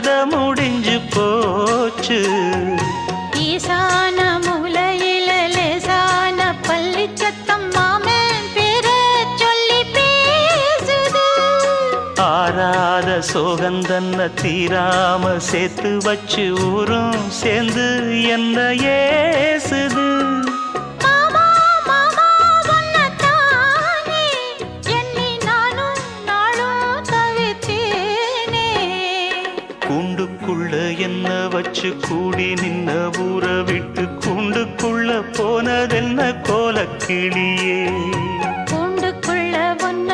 கதை முடிஞ்சு போச்சு. ஈசான மூலையில லேசான பள்ளி சத்தம் மாமன் பேர சொல்லி பேசுது. ஆறாத சோகந்தன்ன தீராம சேர்த்து வச்சு ஊரும் சேர்ந்து என்ன ஏசுது. மாமா மாமா உன்னத்தானே எண்ணி நானும் நாளும் தவித்தேனே. கூண்டுக்குள்ள என்ன வச்சு கூடி நின்ன ஊற விட்டு கூண்டுக்குள்ள போனதென்ன கோலக்கிளியே. கூண்டுக்குள்ள ஒன்ன